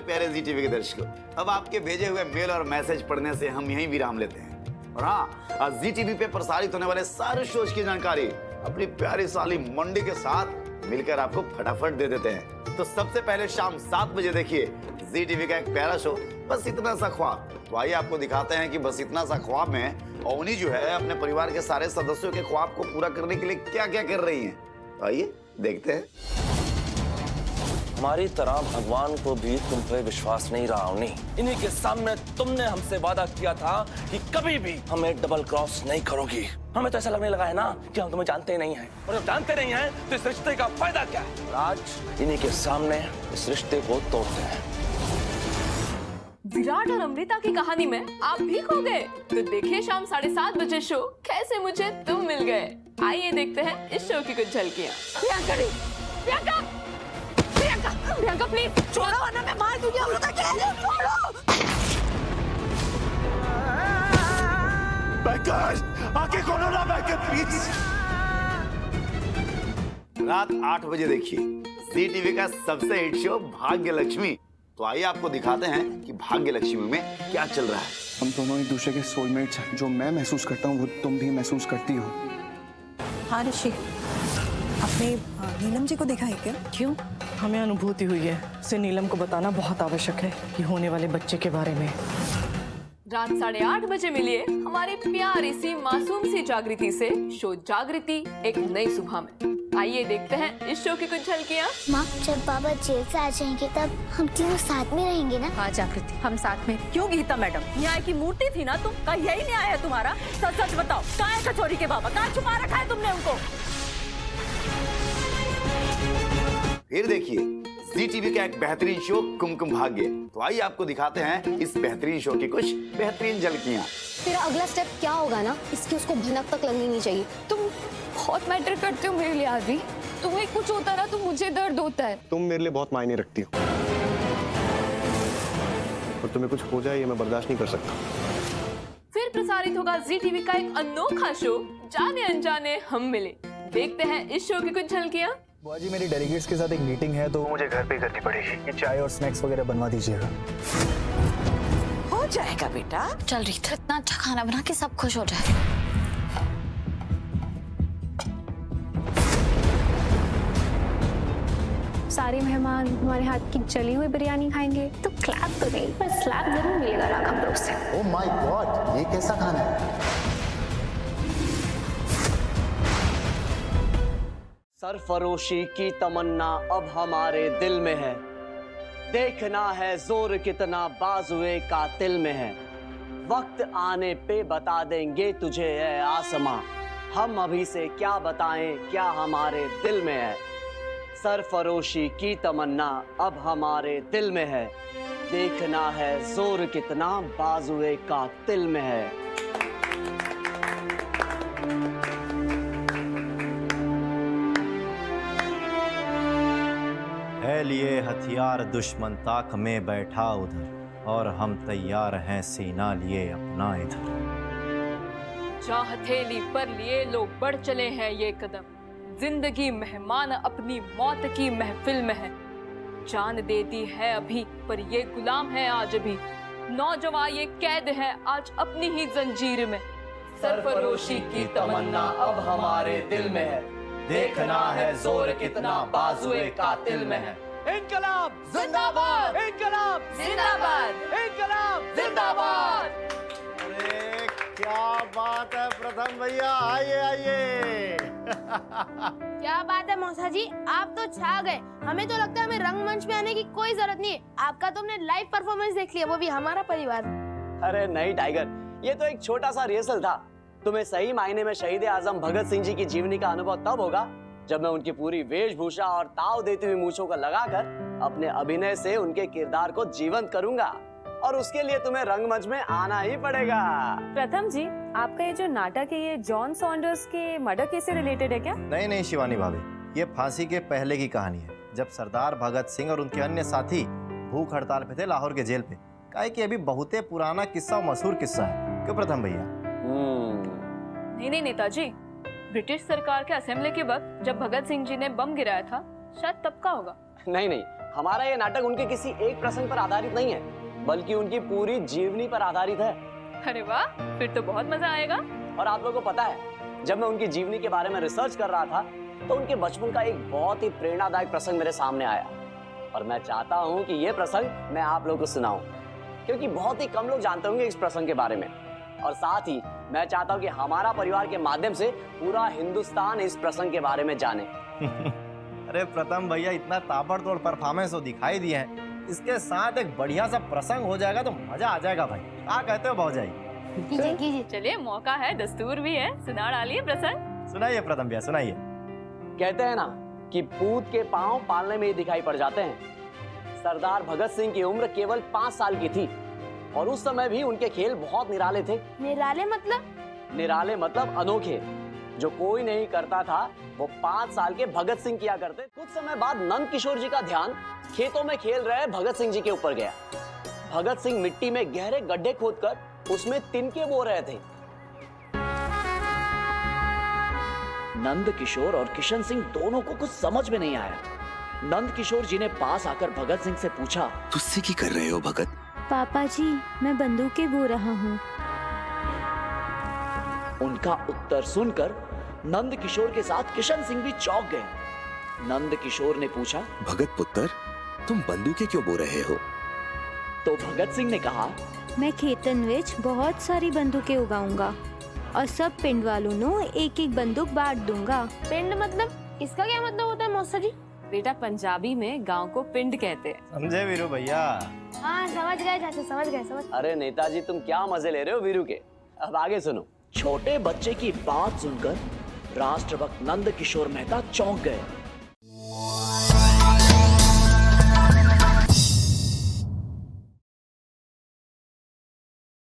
प्यारे जी टीवी के दर्शकों, अब आपके भेजे हुए मेल और मैसेज पढ़ने से हम यहीं विराम लेते हैं। और हाँ, जी टीवी पे प्रसारित होने वाले सारे शोज की जानकारी अपनी प्यारी साली मंडी के साथ मिलकर आपको फटाफट दे देते हैं। तो सबसे पहले शाम 7 बजे देखिए जी टीवी का एक प्यारा शो, बस इतना सा ख्वाब। तो आइए आपको दिखाते हैं कि बस इतना सा ख्वाब में अवनी जो है अपने परिवार के सारे सदस्यों के ख्वाब को पूरा करने के लिए क्या क्या कर रही हैं। तो आइए देखते हैं। हमारी तरह भगवान को भी तुम पे विश्वास नहीं रहा अवनी। इन्हीं के सामने तुमने हमसे वादा किया था कि कभी भी हमें डबल क्रॉस नहीं करोगी। हमें तो ऐसा लगने लगा है ना कि हम तुम्हें जानते ही नहीं हैं, और जब जानते नहीं हैं तो इस रिश्ते का फायदा क्या है। और आज इन्हीं के सामने इस रिश्ते को तोड़ते हैं। विराट और अमृता की कहानी में आप भी खो गए? तो देखिए शाम 7:30 बजे शो कैसे मुझे तुम मिल गए। आइए देखते हैं इस शो की कुछ झलकियाँ। प्रियंका प्रियंका प्लीज छोड़ो वरना मैं मार दूंगी। अमृता छोड़ो। आके खोलो ना प्लीज। रात 8 बजे देखिए जी टीवी का सबसे हिट शो भाग्य लक्ष्मी। तो आइए आपको दिखाते हैं कि भाग्य लक्ष्मी में क्या चल रहा है। हम दोनों एक दूसरे के सोलमेट्स हैं। जो मैं महसूस करता हूँ वो तुम भी महसूस करती हो। हाँ ऋषि, आपने नीलम जी को देखा है क्या? क्यों? हमें अनुभूति हुई है, इसे नीलम को बताना बहुत आवश्यक है कि होने वाले बच्चे के बारे में। रात 8:30 बजे मिलिए हमारी प्यारी सी मासूम सी जागृति से शो जागृति एक नई सुबह में। आइए देखते हैं इस शो की कुछ झलकियाँ। माँ, जब बाबा जेल से आ जाएंगे तब हम तीनों साथ में रहेंगे ना? हाँ जागृति, हम साथ में। क्यों गीता मैडम, न्याय की मूर्ति थी ना तुम, का यही न्याय है तुम्हारा? सच सच बताओ, कहाँ है कचौरी के बाबा? कहाँ छुपा रखा है तुमने उनको? फिर देखिए जी टीवी का एक बेहतरीन शो कुमकुम भाग्य। तो आइए आपको दिखाते हैं इस बेहतरीन शो की कुछ बेहतरीन झलकियाँ। तेरा अगला स्टेप क्या होगा ना, इसकी उसको भनक तक लगनी नहीं चाहिए। तुम बहुत मैटर करते हो मेरे लिए आदि। तुम्हें कुछ होता ना तो मुझे दर्द होता है। तुम मेरे लिए बहुत मायने रखती हो, और तुम्हें कुछ हो जाए ये मैं बर्दाश्त नहीं कर सकता। फिर प्रसारित होगा जी टीवी का एक अनोखा शो जाने अनजाने हम मिले। देखते हैं इस शो की कुछ झलकियाँ। बुआ जी, मेरी डेलीगेट्स के साथ एक मीटिंग है तो मुझे घर पे करनी पड़ेगी। ये चाय और स्नैक्स वगैरह बनवा दीजिएगा। हो जाएगा बेटा। चल रही थी, इतना अच्छा खाना बना के सब खुश हो जाए। सारे मेहमान हमारे हाथ की जली हुई बिरयानी खाएंगे तो क्लैप तो नहीं पर स्लैप जरूर मिलेगा राघव ब्रो से। ओह माय गॉड, ये कैसा खाना है? सरफरोशी की तमन्ना अब हमारे दिल में है, देखना है जोर कितना बाजुए कातिल में है। वक्त आने पे बता देंगे तुझे है आसमां, हम अभी से क्या बताएं क्या हमारे दिल में है। सरफरोशी की तमन्ना अब हमारे दिल में है, देखना है जोर कितना बाजुए कातिल में है। है लिए हथियार दुश्मन ताक में बैठा उधर, और हम तैयार हैं सीना लिए अपना इधर। जहाँ हथेली पर लिए लोग बढ़ चले हैं ये कदम, जिंदगी मेहमान अपनी मौत की महफिल में है। जान देती है अभी पर ये गुलाम है आज भी, नौजवान ये कैद है आज अपनी ही जंजीर में। सरफरोशी की तमन्ना अब हमारे दिल में है, देखना है जोर कितना बाजुए कातिल में है। इनकलाब जिंदाबाद, इनकलाब जिंदाबाद, इनकलाब जिंदाबाद। अरे क्या बात है प्रथम भैया, आइए आइए। क्या बात है मौसा जी, आप तो छा गए। हमें तो लगता है हमें रंगमंच पे आने की कोई जरूरत नहीं है। आपका तो हमने लाइव परफॉर्मेंस देख लिया, वो भी हमारा परिवार। अरे नहीं टाइगर, ये तो एक छोटा सा रिहर्सल था। तुम्हें सही मायने में शहीद आजम भगत सिंह जी की जीवनी का अनुभव तब होगा जब मैं उनकी पूरी वेशभूषा और ताव देती हुई मूंछों को लगाकर अपने अभिनय से उनके किरदार को जीवंत करूंगा, और उसके लिए तुम्हें रंगमंच में आना ही पड़ेगा। प्रथम जी, आपका ये जो नाटक है ये जॉन सॉन्डर्स के मर्डर केस से रिलेटेड है क्या? नहीं नहीं शिवानी भाभी, ये फांसी के पहले की कहानी है, जब सरदार भगत सिंह और उनके अन्य साथी भूख हड़ताल पे थे लाहौर के जेल पे। काहे कि अभी बहुत पुराना किस्सा, मशहूर किस्सा है। क्यों प्रथम भैया? नहीं नेताजी, ब्रिटिश सरकार के असेंबली के वक्त जब भगत सिंह जी ने बम गिराया था, शायद तब का होगा। नहीं नहीं, हमारा ये नाटक उनके किसी एक प्रसंग पर आधारित नहीं है, बल्कि उनकी पूरी जीवनी पर आधारित है। अरे वाह, फिर तो बहुत मजा आएगा। और आप लोगों को पता है, जब मैं उनकी जीवनी के बारे में रिसर्च कर रहा था तो उनके बचपन का एक बहुत ही प्रेरणादायक प्रसंग मेरे सामने आया, और मैं चाहता हूं कि ये प्रसंग मैं आप लोगों को सुनाऊं, क्योंकि बहुत ही कम लोग जानते होंगे इस प्रसंग के बारे में। और साथ ही मैं चाहता हूं कि हमारा परिवार के माध्यम से पूरा हिंदुस्तान इस प्रसंग के बारे में जाने। अरे प्रथम भैया, इतना ताबड़तोड़ परफॉर्मेंस तो दिखाई दिए हैं, इसके साथ एक बढ़िया सा प्रसंग हो जाएगा तो मजा आ जाएगा भाई। क्या कहते हो भौजाई? कीजिए कीजिए। चलिए, मौका है, दस्तूर भी है, सुना डालिए प्रसंग। सुनाइए प्रथम भैया, सुनाइए। कहते हैं ना कि पूत के पांव पालने में ही दिखाई पड़ जाते हैं। सरदार भगत सिंह की उम्र केवल 5 साल की थी, और उस समय भी उनके खेल बहुत निराले थे। निराले मतलब? निराले मतलब अनोखे। जो कोई नहीं करता था वो 5 साल के भगत सिंह किया करते। कुछ समय बाद नंद किशोर जी का ध्यान खेतों में खेल रहे भगत सिंह जी के ऊपर गया। भगत सिंह मिट्टी में गहरे गड्ढे खोदकर उसमें तिनके बो रहे थे। नंद किशोर और किशन सिंह दोनों को कुछ समझ में नहीं आया। नंद किशोर जी ने पास आकर भगत सिंह से पूछा, तुझसे क्या कर रहे हो भगत? पापा जी, मैं बंदूकें बो रहा हूँ। उनका उत्तर सुनकर नंद किशोर के साथ किशन सिंह भी चौंक गए। नंद किशोर ने पूछा, भगत पुत्र, तुम बंदूकें क्यों बो रहे हो? तो भगत सिंह ने कहा, मैं खेतन विच बहुत सारी बंदूकें उगाऊंगा और सब पिंड वालों नो एक एक बंदूक बांट दूंगा। पिंड मतलब? इसका क्या मतलब होता है मौसा जी? बेटा, पंजाबी में गांव को पिंड कहते हैं। समझे वीरू भैया? हाँ समझ गए चाचा, समझ गए। अरे नेताजी, तुम क्या मजे ले रहे हो वीरू के। अब आगे सुनो। छोटे बच्चे की बात सुनकर राष्ट्रभक्त नंद किशोर मेहता चौंक गए।